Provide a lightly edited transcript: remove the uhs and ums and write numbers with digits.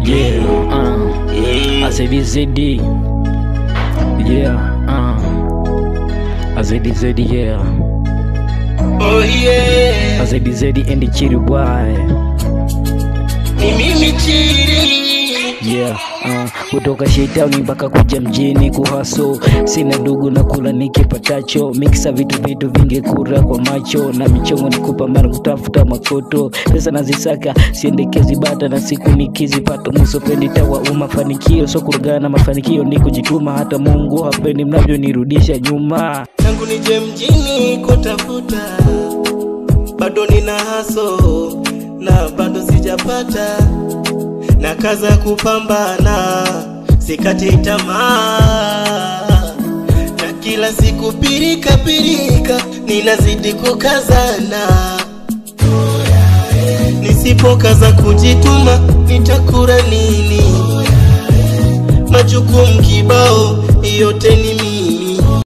Yeah, AZDZ. Yeah, AZDZ, yeah. Oh yeah, AZDZ and the Chiri boy. ni mimi Chiri. Yeah, kutoka shetani mpaka kuja mjini kuhaso. Sina ndugu na kula nikipatacho. Mixa vitu vingekura kwa macho. Na michongo nikupambana kutafuta makoto. Pesa nazisaka siendekezi bata na siku nikizipata. Musopendi tawa mafanikio. So kurugana mafanikio ni kujituma. Hata Mungu hapendi mnavyo nirudisha nyuma. Tangu nije mjini kutafuta, bado nina haso na bado sijapata. Na kaza kupambana, sikati tamaa. Na kila siku pirika, ninazidi kukazana. Nisipokaza kujituma, nitakula nini? Majukumu kibao, yote ni